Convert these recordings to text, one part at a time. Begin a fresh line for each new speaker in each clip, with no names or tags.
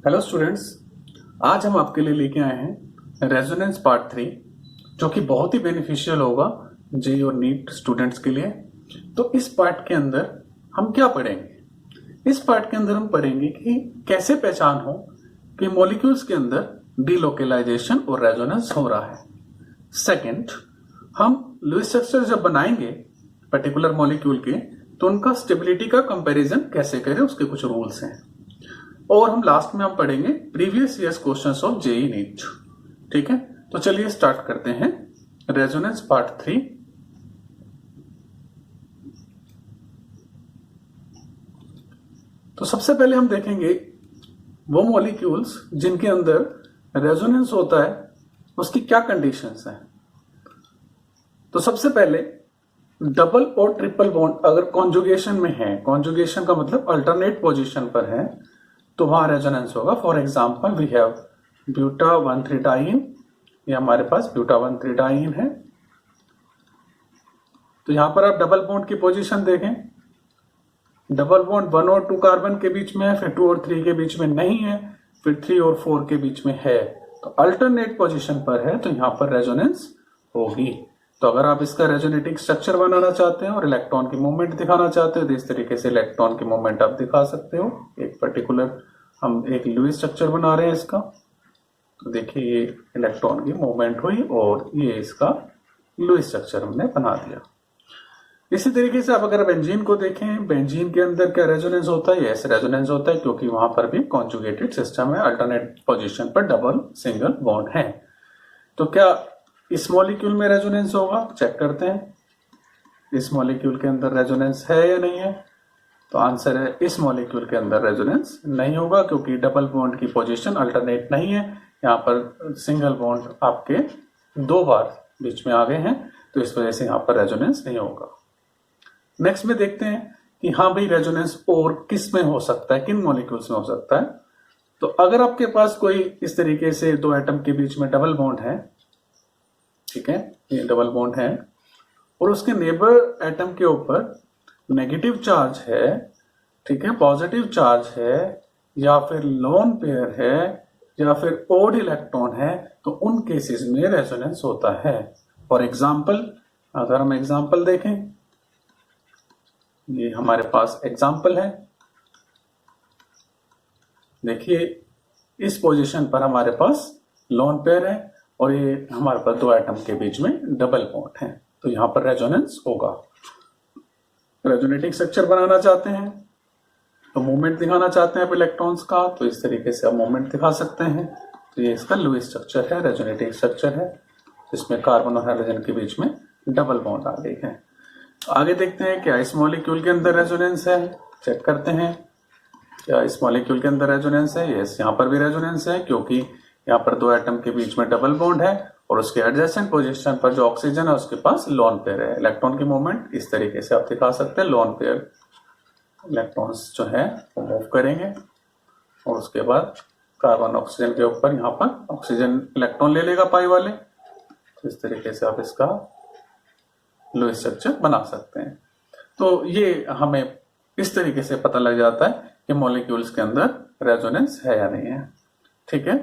Hello students, आज हम आपके लिए लेके आए हैं रेजोनेंस पार्ट 3, जो कि बहुत ही बेनिफिशियल होगा जेईई और नीट स्टूडेंट्स के लिए। तो इस पार्ट के अंदर हम क्या पढ़ेंगे? इस पार्ट के अंदर हम पढ़ेंगे कि कैसे पहचान हो कि मॉलिक्यूल्स के अंदर डीलोकेलाइजेशन और रेजोनेंस हो रहा है। सेकंड, हम लुईस स्ट्रक्चर जब बनाएंगे पर्टिकुलर मॉलिक्यूल के, तो उनका स्टेबिलिटी का कंपैरिजन कैसे करें, उसके कुछ रूल्स हैं। और हम लास्ट में पढ़ेंगे previous years questions of JEE NEET. ठीक है, तो चलिए स्टार्ट करते हैं रेजोनेंस पार्ट 3। तो सबसे पहले हम देखेंगे वो मॉलिक्यूल्स जिनके अंदर रेजोनेंस होता है, उसकी क्या कंडीशंस हैं। तो सबसे पहले डबल और ट्रिपल बॉन्ड अगर कॉन्जुगेशन में है, कॉन्जुगेशन का मतलब अल्टरनेट पोजीशन पर है, तो वहां रेजोनेंस होगा। For example we have buta 1,3 diene, ये हमारे पास ब्यूटा 1,3 डाइन है। तो यहां पर आप डबल बॉन्ड की पोजीशन देखें, डबल बॉन्ड 1 और 2 कार्बन के बीच में है, फिर 2 और 3 के बीच में नहीं है, फिर 3 और 4 के बीच में है। तो अल्टरनेट पोजीशन पर है, तो यहां पर रेजोनेंस होगी। तो अगर आप इसका रेजोनेटिंग स्ट्रक्चर बनाना चाहते हैं और इलेक्ट्रॉन की मूवमेंट दिखाना चाहते हो, तो इस तरीके से इलेक्ट्रॉन की मूवमेंट आप दिखा सकते हो। एक पर्टिकुलर हम एक लुईस स्ट्रक्चर बना रहे हैं इसका, तो देखिए ये इलेक्ट्रॉन की मूवमेंट हुई और ये इसका लुईस स्ट्रक्चर हमने बना दिया। इसी तरीके से आप अगर बेंजीन को देखें, बेंजीन के अंदर क्या रेजोनेंस होता है? यस, रेजोनेंस होता है, क्योंकि वहां पर भी कॉन्जुगेटेड सिस्टम है, अल्टरनेट पोजीशन पर डबल सिंगल बॉन्ड है। तो क्या इस मॉलिक्यूल में रेजोनेंस होगा? चेक करते हैं इस मॉलिक्यूल के अंदर रेजोनेंस है या नहीं है। तो आंसर है इस मॉलिक्यूल के अंदर रेजोनेंस नहीं होगा, क्योंकि डबल बॉन्ड की पोजीशन अल्टरनेट नहीं है। यहाँ पर सिंगल बॉन्ड आपके 2 बार बीच में आ गए हैं, तो इस वजह से यहाँ पर रेजोनेंस नहीं होगा। नेक्स्ट में देखते हैं कि हाँ भाई, रेजोनेंस और किस में हो सकता है, किन मॉलिक्यूल्स में हो सकता है। तो अगर आपके पास कोई इस तरीके से 2 एटम के बीच में डबल बॉन्ड है, ठीक है, ये डबल बॉन्ड है, और उसके नेबर एटम के ऊपर नेगेटिव चार्ज है, ठीक है, पॉजिटिव चार्ज है, या फिर लोन पेयर है, या फिर ओड इलेक्ट्रॉन है, तो उन केसेस में रेजोनेंस होता है। फॉर एग्जाम्पल, अगर हम एग्जाम्पल देखें, ये हमारे पास एग्जाम्पल है। देखिए इस पोजीशन पर हमारे पास लोन पेयर है और ये हमारे पास 2 एटम के बीच में डबल बॉन्ड है, तो यहां पर रेजोनेंस होगा। रेजोनेटिंग स्ट्रक्चर बनाना चाहते हैं, तो मूवमेंट दिखाना चाहते हैं आप इलेक्ट्रॉन्स का, तो इस तरीके से आप मूवमेंट दिखा सकते हैं। तो ये इसका लुईस स्ट्रक्चर है, रेजोनेटिंग स्ट्रक्चर है, जिसमें कार्बन और हाइड्रोजन के बीच में डबल बॉन्ड आ गई है। आगे देखते हैं क्या इस मॉलिक्यूल के अंदर रेजोनेंस है। चेक करते हैं क्या इस मॉलिक्यूल के अंदर रेजोनेंस है। यस, यहाँ पर भी रेजोनेंस है, क्योंकि यहाँ पर 2 एटम के बीच में डबल बॉन्ड है और उसके एडजेसेंट पोजीशन पर जो ऑक्सीजन है उसके पास लोन पेयर है। इलेक्ट्रॉन की मूवमेंट इस तरीके से आप दिखा सकते हैं, लोन पेयर इलेक्ट्रॉन्स जो है वो मूव करेंगे और उसके बाद कार्बन ऑक्सीजन के ऊपर यहाँ पर ऑक्सीजन इलेक्ट्रॉन ले लेगा पाई वाले। तो इस तरीके से आप इसका लुईस स्ट्रक्चर बना सकते हैं। तो ये हमें इस तरीके से पता लग जाता है कि मॉलिक्यूल्स के अंदर रेजोनेंस है या नहीं है। ठीक है,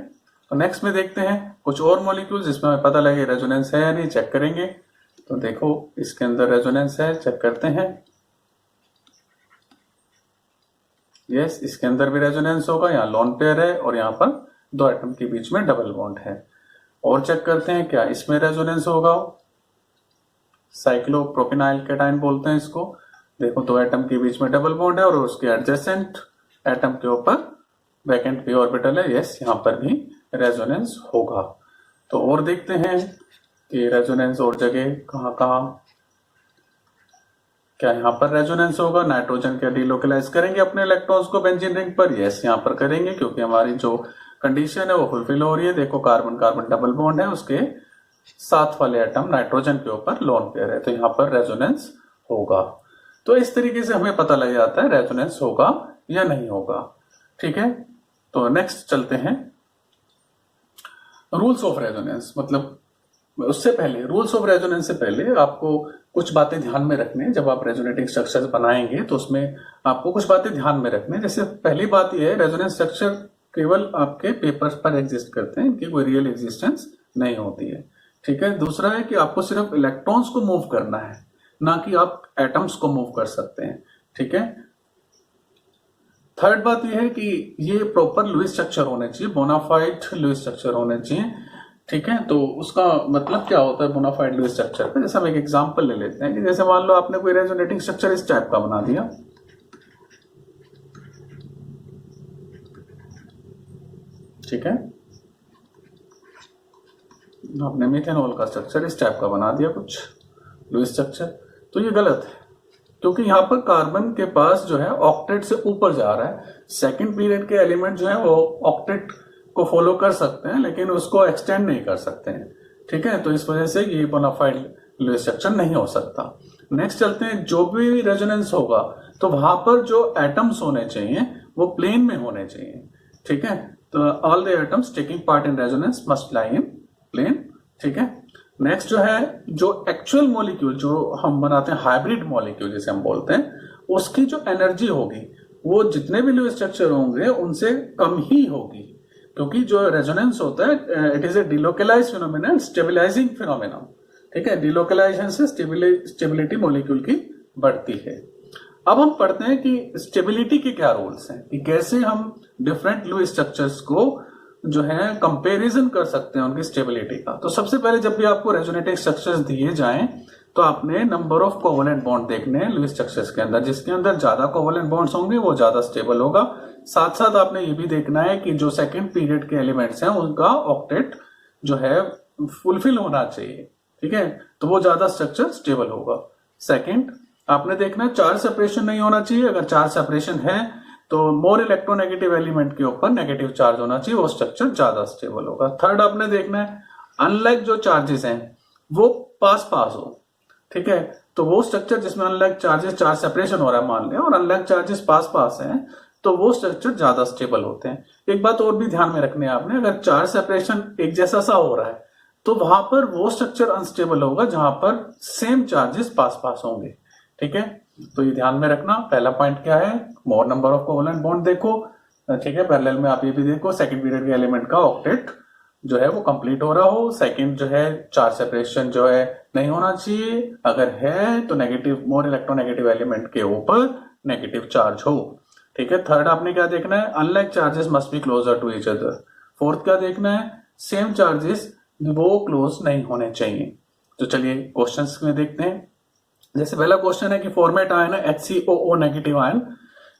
तो नेक्स्ट में देखते हैं कुछ और मॉलिक्यूल्स जिसमें हमें पता लगे रेजोनेंस है या नहीं। चेक करेंगे, तो देखो इसके अंदर रेजोनेंस है, चेक करते हैं। यस, इसके अंदर भी रेजोनेंस होगा, यहाँ लोन पेयर है और यहाँ पर 2 एटम के बीच में डबल बॉन्ड है। और चेक करते हैं क्या इसमें रेजोनेंस होगा। साइक्लोप्रोपिनाइल कैटायन बोलते हैं इसको। देखो 2 एटम के बीच में डबल बॉन्ड है और उसके एडजेसेंट एटम के ऊपर वैकेंट पी ऑर्बिटल है। यस, यहाँ पर भी रेजोनेंस होगा। तो और देखते हैं कि रेजोनेंस और जगह कहाँ कहाँ, क्या यहाँ पर रेजोनेंस होगा। नाइट्रोजन क्या डीलोकलाइज करेंगे अपने इलेक्ट्रॉन्स को बेंजीन रिंग पर? यस, यहाँ पर करेंगे, क्योंकि हमारी जो कंडीशन है वो फुलफिल हो रही है। देखो कार्बन कार्बन डबल बॉन्ड है, उसके साथ वाले एटम नाइट्रोजन के ऊपर लोन पेयर है, तो यहाँ पर रेजोनेंस होगा। तो इस तरीके से हमें पता लग जाता है रेजोनेंस होगा या नहीं होगा। ठीक है, तो नेक्स्ट चलते हैं रूल्स ऑफ रेजोनेंस। मतलब उससे पहले, रूल्स ऑफ रेजोनेंस से पहले आपको कुछ बातें ध्यान में रखनी है। जब आप रेजोनेटिंग स्ट्रक्चर बनाएंगे तो उसमें आपको कुछ बातें ध्यान में रखनी है। जैसे पहली बात यह है, रेजोनेंस स्ट्रक्चर केवल आपके पेपर्स पर एग्जिस्ट करते हैं, इनकी कोई रियल एग्जिस्टेंस नहीं होती है। ठीक है, दूसरा है कि आपको सिर्फ इलेक्ट्रॉन्स को मूव करना है, ना कि आप एटम्स को मूव कर सकते हैं। ठीक है, थर्ड बात यह है कि ये प्रॉपर लुईस स्ट्रक्चर होने चाहिए, बोनाफाइड लुईस स्ट्रक्चर होने चाहिए। ठीक है, तो उसका मतलब क्या होता है बोनाफाइड लुईस स्ट्रक्चर का? जैसे हम एक एग्जांपल ले लेते हैं कि जैसे मान लो आपने कोई रेजोनेटिंग स्ट्रक्चर इस टाइप का बना दिया। ठीक है, आपने मेथेनॉल का स्ट्रक्चर इस टाइप का बना दिया कुछ लुईस स्ट्रक्चर, तो ये गलत है, क्योंकि यहाँ पर कार्बन के पास जो है ऑक्टेट से ऊपर जा रहा है। सेकंड पीरियड के एलिमेंट जो है वो ऑक्टेट को फॉलो कर सकते हैं, लेकिन उसको एक्सटेंड नहीं कर सकते हैं। ठीक है, तो इस वजह से ये बोनाफाइड लुईस स्ट्रक्चर नहीं हो सकता। नेक्स्ट चलते हैं, जो भी रेजोनेंस होगा तो वहां पर जो एटम्स होने चाहिए वो प्लेन में होने चाहिए। ठीक है, तो all the atoms taking part in resonance must lie in plane. ठीक है, नेक्स्ट जो है, जो एक्चुअल मॉलिक्यूल जो हम बनाते हैं हाइब्रिड मॉलिक्यूल जिसे हम बोलते हैं, उसकी जो एनर्जी होगी वो जितने भी लुईस स्ट्रक्चर होंगे उनसे कम ही होगी, क्योंकि जो रेजोनेंस होता है it is a delocalise phenomena, stabilising phenomena. ठीक है, डिलोकलाइजेशन से स्टेबिलिटी मॉलिक्यूल की बढ़ती है। अब हम पढ़ते हैं कि स्टेबिलिटी के क्या रूल्स हैं, कि कैसे हम डिफरेंट लुईस स्ट्रक्चर्स को जो है कंपैरिजन कर सकते हैं उनकी स्टेबिलिटी का। तो सबसे पहले जब भी आपको रेजोनेटिंग स्ट्रक्चर्स दिए जाएं तो आपने नंबर ऑफ कोवेलेंट बॉन्ड देखने हैं लुईस स्ट्रक्चर्स के अंदर। जिसके अंदर ज्यादा कोवेलेंट बॉन्ड्स होंगे वो ज्यादा स्टेबल होगा। साथ साथ आपने ये भी देखना है कि जो सेकंड पीरियड के एलिमेंट्स हैं उनका ऑक्टेट जो है फुलफिल होना चाहिए। ठीक है, तो वो ज्यादा स्ट्रक्चर स्टेबल होगा। सेकंड, आपने देखना है चार्ज सेपरेशन नहीं होना चाहिए। अगर चार्ज सेपरेशन है तो मोर इलेक्ट्रोनेगेटिव एलिमेंट के ऊपर नेगेटिव चार्ज होना चाहिए, वो स्ट्रक्चर ज्यादा स्टेबल होगा। थर्ड, आपने देखना है अनलाइक जो चार्जेस हैं वो पास पास हो। ठीक है, तो वो स्ट्रक्चर जिसमें अनलाइक चार्जेस चार्ज सेपरेशन हो रहा है मान लें, और अनलाइक चार्जेस पास पास हैं, तो वो स्ट्रक्चर ज्यादा स्टेबल होते हैं। एक बात और भी ध्यान में रखनी है आपने, अगर चार्ज सेपरेशन एक जैसा सा हो रहा है तो वहां पर वो स्ट्रक्चर अनस्टेबल होगा जहां पर सेम चार्जेस पास पास होंगे। ठीक है, तो ये ध्यान में रखना। पहला पॉइंट क्या है, मोर नंबर ऑफ कोवेलेंट बॉन्ड देखो। ठीक है, पैरेलल में आप ये भी देखो सेकंड पीरियड के एलिमेंट का ऑक्टेट जो है वो कंप्लीट हो रहा हो। सेकंड जो है चार्ज सेपरेशन जो है नहीं होना चाहिए, अगर है तो नेगेटिव मोर इलेक्ट्रोनेगेटिव एलिमेंट के ऊपर नेगेटिव चार्ज हो। ठीक है, थर्ड आपने क्या देखना है, unlike charges must be closer to each other. Fourth क्या देखना है, सेम चार्जेस वो क्लोज नहीं होने चाहिए। तो चलिए क्वेश्चंस में देखते हैं। जैसे पहला क्वेश्चन है कि फॉर्मेट आयन है HCOO नेगेटिव आयन,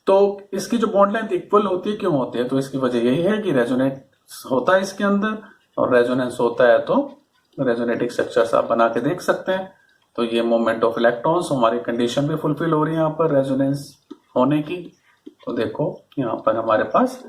तो इसकी जो बॉन्ड लेंथ इक्वल होती है, क्यों होती है? तो इसकी वजह यही है कि रेजोनेट होता है इसके अंदर, और रेजोनेंस होता है तो रेजोनेटिक स्ट्रक्चर्स आप बना के देख सकते हैं। तो ये मूवमेंट ऑफ इलेक्ट्रॉन्स, हमारी कंडीशन भी फुलफिल हो रही है यहाँ पर रेजोनेंस होने की। तो देखो यहाँ पर हमारे पास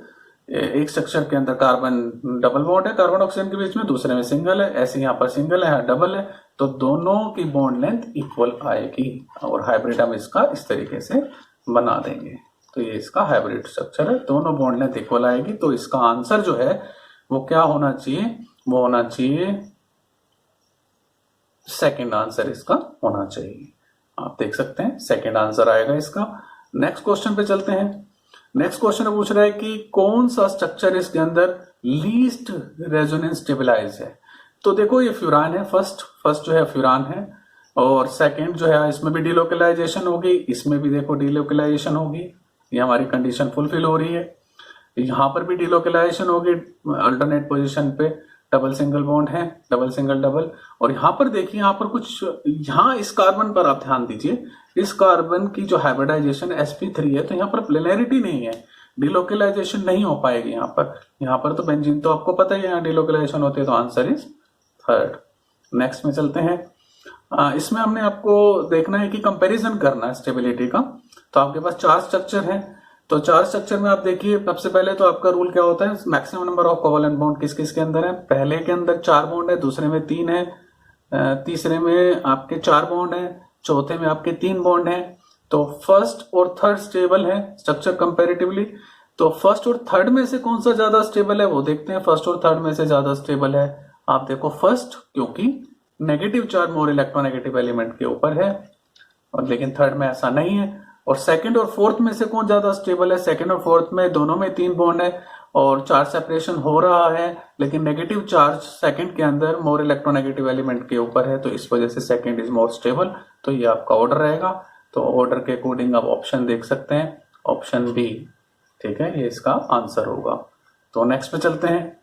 एक स्ट्रक्चर के अंदर कार्बन डबल बॉन्ड है कार्बन ऑक्सीजन के बीच में, दूसरे में सिंगल है। ऐसे यहाँ पर सिंगल है, डबल है, तो दोनों की बॉन्ड लेंथ इक्वल आएगी, और हाइब्रिड हम इसका इस तरीके से बना देंगे। तो ये इसका हाइब्रिड स्ट्रक्चर है, दोनों बॉन्ड लेंथ इक्वल आएगी। तो इसका आंसर जो है वो क्या होना चाहिए, वो होना चाहिए सेकंड आंसर इसका होना चाहिए। आप देख सकते हैं सेकंड आंसर आएगा इसका। नेक्स्ट क्वेश्चन पे चलते हैं। नेक्स्ट क्वेश्चन पूछ रहा है कि कौन सा स्ट्रक्चर इसके अंदर लीस्ट रेजोनेंस स्टेबलाइज है। तो देखो ये फ्यूरान है, फर्स्ट जो है फ्यूरान है, और सेकंड जो है इसमें भी डिलोकलाइजेशन होगी, इसमें भी देखो डिलोकलाइजेशन होगी। ये हमारी कंडीशन फुलफिल हो रही है। यहाँ पर भी डिलोकलाइजेशन होगी अल्टरनेट पोजीशन पे, डबल सिंगल बॉन्ड है, डबल सिंगल डबल। और यहाँ पर देखिए, यहाँ पर कुछ, यहाँ इस कार्बन पर आप ध्यान दीजिए, इस कार्बन की जो हाइब्रिडाइजेशन sp3 है, तो यहाँ पर प्लेनैरिटी नहीं है, डिलोकलाइजेशन नहीं हो पाएगी यहाँ पर। यहाँ पर तो बेंजीन तो आपको पता ही है यहाँ डिलोकलाइजेशन होती है, तो आंसर इज थर्ड। नेक्स्ट में चलते हैं। इसमें हमने आपको देखना है कि कंपैरिजन करना है स्टेबिलिटी का। तो आपके पास चार स्ट्रक्चर है, तो चार स्ट्रक्चर में आप देखिए, सबसे पहले तो आपका रूल क्या होता है, maximum number of covalent bond किस किस के अंदर है। पहले के अंदर 4 बॉन्ड है, दूसरे में 3 है, तीसरे में आपके 4 बॉन्ड है, चौथे में आपके 3 बॉन्ड है। तो फर्स्ट और थर्ड स्टेबल है स्ट्रक्चर कंपैरेटिवली। तो फर्स्ट और थर्ड में से कौन सा ज्यादा स्टेबल है वो देखते हैं। फर्स्ट और थर्ड में से ज्यादा स्टेबल है, आप देखो फर्स्ट, क्योंकि negative charge more electronegative element के ऊपर है, और लेकिन थर्ड में ऐसा नहीं है। और सेकंड और फोर्थ में से कौन ज्यादा स्टेबल है, सेकंड और फोर्थ में दोनों में 3 बॉन्ड है, और चार्ज सेपरेशन हो रहा है, लेकिन नेगेटिव चार्ज सेकंड के अंदर मोर इलेक्ट्रोनेगेटिव एलिमेंट के ऊपर है, तो इस वजह से सेकंड इज मोर स्टेबल। तो ये आपका ऑर्डर रहेगा। तो ऑर्डर के अकॉर्डिंग आप ऑप्शन देख सकते हैं, ऑप्शन बी, ठीक है, ये इसका आंसर होगा। तो नेक्स्ट पे चलते हैं।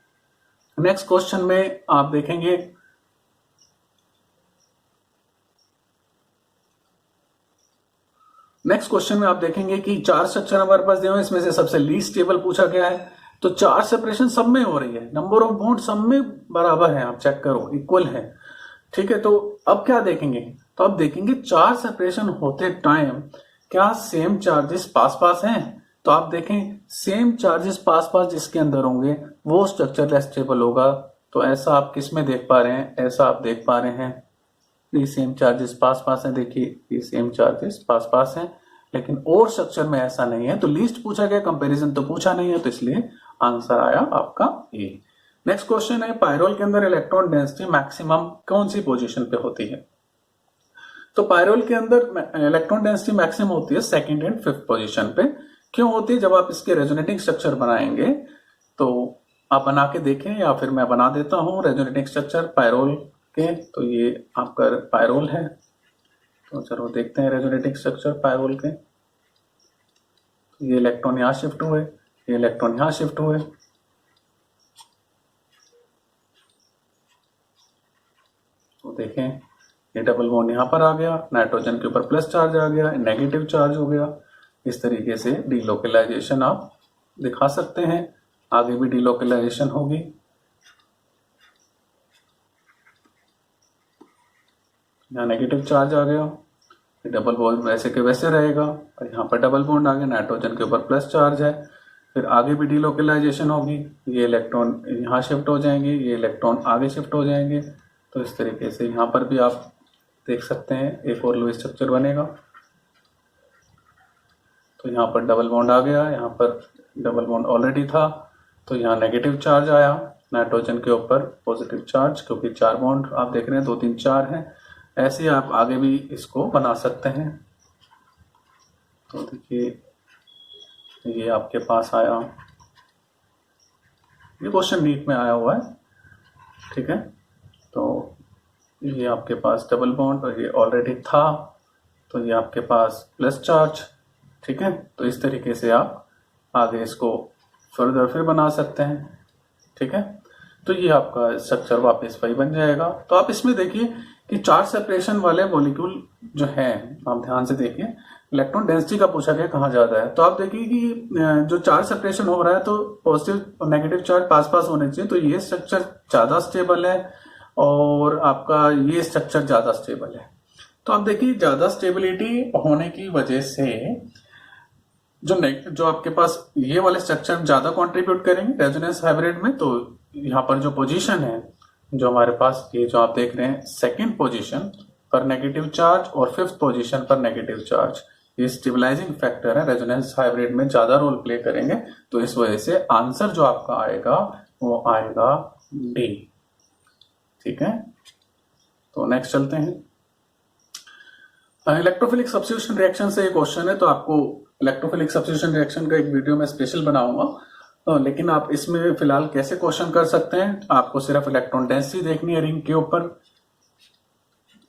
नेक्स्ट क्वेश्चन में आप देखेंगे कि चार स्ट्रक्चर हमारे पास दिए हुए, इसमें से सबसे लीस्ट स्टेबल पूछा गया है। तो चार्ज सेपरेशन सब में हो रही है, नंबर ऑफ बॉन्ड सब में बराबर है, आप चेक करो इक्वल है, ठीक है। तो अब क्या देखेंगे, तो अब देखेंगे चार्ज सेपरेशन होते टाइम क्या सेम चार्जेस पास पास हैं। तो आप देखें सेम चार्जेस पास पास जिसके अंदर होंगे वो स्ट्रक्चर लेस स्टेबल होगा। तो ऐसा आप किस में देख पा रहे हैं, ऐसा आप देख पा रहे हैं ये सेम चार्जेस पास पास हैं, देखिए ये सेम चार्जेस पास पास हैं, लेकिन और स्ट्रक्चर में ऐसा नहीं है। तो लीस्ट पूछा गया, कंपैरिजन तो पूछा नहीं है, तो इसलिए आंसर आया आपका ए। नेक्स्ट क्वेश्चन है पायरोल के अंदर इलेक्ट्रॉन डेंसिटी मैक्सिमम कौन सी पोजीशन पे होती है। तो पायरोल के अंदर इलेक्ट्रॉन डेंसिटी मैक्सिमम होती है सेकंड एंड फिफ्थ पोजीशन पे। क्यों होती है, जब आप इसके रेजोनेटिंग स्ट्रक्चर बनाएंगे तो आप बना के देखें, या फिर मैं बना देता हूं रेजोनेटिंग स्ट्रक्चर पायरोल के। तो ये आपका पायरोल है, तो चलो देखते हैं रेजोनेटिंग स्ट्रक्चर पायरोल के। ये इलेक्ट्रॉन यहां शिफ्ट हुए, ये इलेक्ट्रॉन यहां शिफ्ट हुए, तो देखें ये डबल बॉन्ड यहां पर आ गया, नाइट्रोजन के ऊपर प्लस चार्ज आ गया, नेगेटिव चार्ज हो गया। इस तरीके से डीलोकलाइजेशन आप दिखा सकते हैं, आगे भी डीलोकलाइजेशन होगी। यहाँ नेगेटिव चार्ज आ गया, डबल बॉन्ड वैसे के वैसे रहेगा, और यहाँ पर डबल बॉन्ड आ गया, नाइट्रोजन के ऊपर प्लस चार्ज है। फिर आगे भी डीलोकलाइजेशन होगी, ये इलेक्ट्रॉन यहाँ शिफ्ट हो जाएंगे, ये इलेक्ट्रॉन आगे शिफ्ट हो जाएंगे। तो इस तरीके से यहाँ पर भी आप देख सकते हैं एक और लुईस स्ट्रक्चर बनेगा। तो यहाँ पर डबल बॉन्ड आ गया, यहाँ पर डबल बॉन्ड ऑलरेडी था, तो यहाँ नेगेटिव चार्ज आया, नाइट्रोजन के ऊपर पॉजिटिव चार्ज, क्योंकि चार बॉन्ड आप देख रहे हैं 2 3 4 हैं। ऐसे ही आप आगे भी इसको बना सकते हैं। तो देखिए ये आपके पास आया, ये क्वेश्चन नीट में आया हुआ है, ठीक है। तो ये आपके पास डबल बॉन्ड और ये ऑलरेडी था, तो ये आपके पास प्लस चार्ज, ठीक है। तो इस तरीके से आप आगे इसको फर्दर फिर बना सकते हैं, ठीक है। तो ये आपका स्ट्रक्चर वापस वही बन जाएगा। तो आप इसमें देखिए कि चार्ज सेपरेशन वाले मॉलिक्यूल जो है, आप ध्यान से देखिए, इलेक्ट्रॉन डेंसिटी का पूछा गया कहाँ ज्यादा है। तो आप देखिए कि जो चार्ज सेपरेशन हो रहा है तो पॉजिटिव और नेगेटिव चार्ज पास पास होने चाहिए, तो ये स्ट्रक्चर ज्यादा स्टेबल है और आपका ये स्ट्रक्चर ज्यादा स्टेबल है। तो आप देखिए ज्यादा स्टेबिलिटी होने की वजह से जो आपके पास ये वाले स्ट्रक्चर ज्यादा कंट्रीब्यूट करेंगे रेजोनेंस हाइब्रिड में। तो यहाँ पर जो पोजीशन है जो हमारे पास, ये जो आप देख रहे हैं सेकंड पोजीशन पर नेगेटिव चार्ज और फिफ्थ पोजीशन पर नेगेटिव चार्ज, ये स्टेबलाइजिंग फैक्टर है, रेजोनेंस हाइब्रिड में ज्यादा रोल प्ले करेंगे। तो इस वजह से आंसर जो आपका आएगा वो आएगा डी, ठीक है। तो नेक्स्ट चलते हैं। इलेक्ट्रोफिलिक सब्स्टिट्यूशन रिएक्शन से एक क्वेश्चन है, तो आपको इलेक्ट्रोफिलिक सब्स्टिट्यूशन रिएक्शन का एक वीडियो में स्पेशल बनाऊंगा, लेकिन आप इसमें फिलहाल कैसे क्वेश्चन कर सकते हैं, आपको सिर्फ इलेक्ट्रॉन डेंसिटी देखनी है रिंग के ऊपर।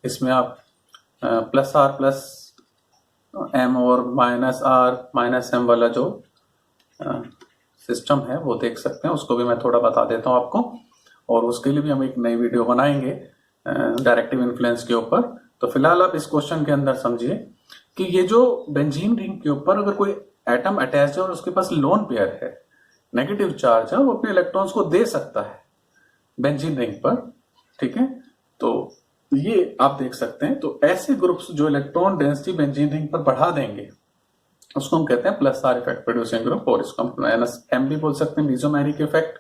इसमें आप प्लस आर प्लस एम और माइनस आर माइनस एम वाला जो सिस्टम है वो देख सकते हैं, उसको भी मैं थोड़ा बता देता हूं आपको, और उसके लिए भी हम एक नई वीडियो बनाएंगे डायरेक्टिव इन्फ्लुएंस के ऊपर। तो फिलहाल आप इस क्वेश्चन के अंदर समझिए कि ये जो बेंजीन रिंग के ऊपर अगर कोई एटम अटैच है और उसके पास लोन पेयर है, नेगेटिव चार्ज है, वो अपने इलेक्ट्रॉन्स को दे सकता है बेंजीन रिंग पर, ठीक है। तो ये आप देख सकते हैं। तो ऐसे ग्रुप्स जो इलेक्ट्रॉन डेंसिटी बेंजीन रिंग पर बढ़ा देंगे उसको हम कहते हैं plus are effect producing group, और इसको हम एम भी बोल सकते हैं, मेसोमेरिक इफेक्ट।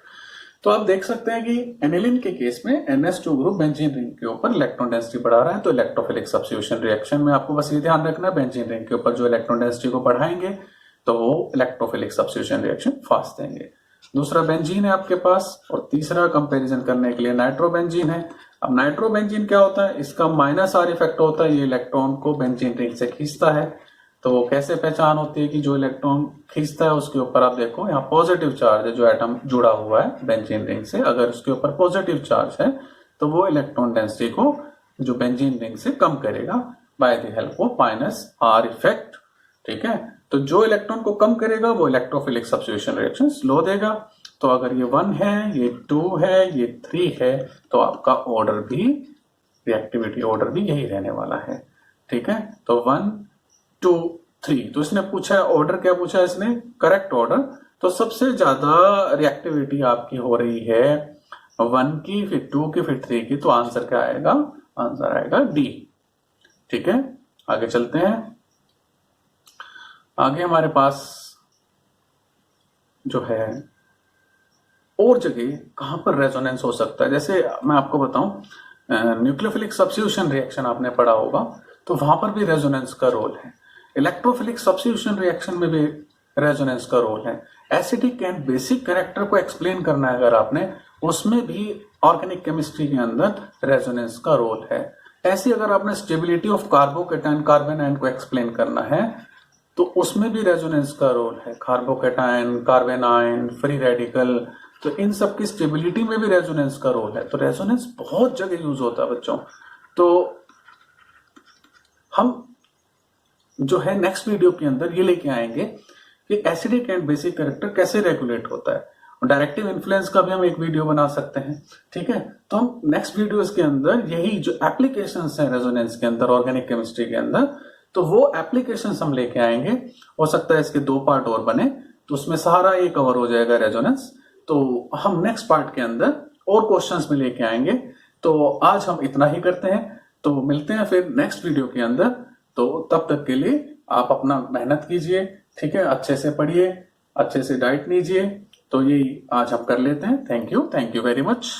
तो आप देख सकते हैं कि एनिलीन के केस में NH2 ग्रुप बेंजीन रिंग के ऊपर इलेक्ट्रॉन डेंसिटी बढ़ा रहा है। तो इलेक्ट्रोफिलिक सब्स्टिट्यूशन रिएक्शन में आपको बस ये ध्यान रखना है, बेंजीन रिंग के ऊपर जो इलेक्ट्रॉन डेंसिटी को बढ़ाएंगे तो वो इलेक्ट्रोफिलिक सब्स्टिट्यूशन रिएक्शन फास्ट देंगे। दूसरा बेंजीन है आपके पास, और तीसरा कंपैरिजन करने के लिए नाइट्रोबेंजीन है। अब नाइट्रोबेंजीन क्या होता है, इसका माइनस आर इफेक्ट होता है, ये इलेक्ट्रॉन को बेंजीन रिंग से खींचता है। तो वो कैसे पहचान होती है कि जो इलेक्ट्रॉन खींचता है उसके ऊपर आप देखो यहाँ पॉजिटिव चार्ज है, जो एटम जुड़ा हुआ है बेंजीन रिंग से, अगर उसके ऊपर पॉजिटिव चार्ज है तो वो इलेक्ट्रॉन डेंसिटी को जो बेंजीन रिंग से कम करेगा by the help of -R effect. ठीक है, तो जो इलेक्ट्रॉन को कम करेगा वो इलेक्ट्रोफिलिक सब्स्टिट्यूशन रिएक्शन स्लो देगा। तो अगर ये 1 है, ये 2 है, ये 3 है, तो आपका ऑर्डर भी, रिएक्टिविटी ऑर्डर भी यही रहने वाला है। ठीक है, तो 1 2 3, तो इसने पूछा है ऑर्डर, क्या पूछा है इसने, करेक्ट ऑर्डर। तो सबसे ज्यादा रिएक्टिविटी आपकी हो रही है 1 की, फिर 2 की, फिर 3 की, तो आंसर क्या आएगा, आंसर आएगा डी। ठीक है, आगे चलते हैं। आगे हमारे पास जो है और जगह कहां पर रेजोनेंस हो सकता है, जैसे मैं आपको बताऊं न्यूक्लियोफिलिक सब्स्टिट्यूशन रिएक्शन आपने पढ़ा होगा, तो वहां पर भी रेजोनेंस का रोल है। इलेक्ट्रोफिलिक सब्स्टिट्यूशन रिएक्शन में भी रेजोनेंस का रोल है। एसिडिक एंड बेसिक कैरेक्टर को एक्सप्लेन करना है अगर आपने, उसमें भी ऑर्गेनिक केमिस्ट्री के अंदर रेजोनेंस का रोल है। ऐसे अगर आपने stability of carbocation carbon ion को एक्सप्लेन करना है तो उसमें भी रेजोनेंस का रोल है। Carbocation, carbon ion, free radical, तो इन सब की स्टेबिलिटी में भी रेजोनेंस का रोल है। तो रेजोनेंस बहुत जगह यूज होता है बच्चों। तो हम जो है नेक्स्ट वीडियो के अंदर ये लेके आएंगे कि एसिडिक एंड बेसिक कैरेक्टर कैसे रेगुलेट होता है, और डायरेक्टिव इन्फ्लुएंस का भी हम एक वीडियो बना सकते हैं। ठीक है, तो हम नेक्स्ट वीडियोस के अंदर यही जो एप्लीकेशंस हैं रेजोनेंस के अंदर, ऑर्गेनिक केमिस्ट्री के अंदर, तो वो एप्लीकेशंस हम लेके आएंगे। हो सकता है इसके 2 पार्ट और बने, तो उसमें सारा ये कवर हो जाएगा रेजोनेंस। तो हम नेक्स्ट पार्ट के अंदर और क्वेश्चंस में लेके आएंगे। तो आज हम इतना ही करते हैं, तो मिलते हैं फिर नेक्स्ट वीडियो के अंदर। तो तब तक के लिए आप अपना मेहनत कीजिए, ठीक है, अच्छे से पढ़िए, अच्छे से डाइट लीजिए। तो ये आज हम कर लेते हैं। Thank you very much.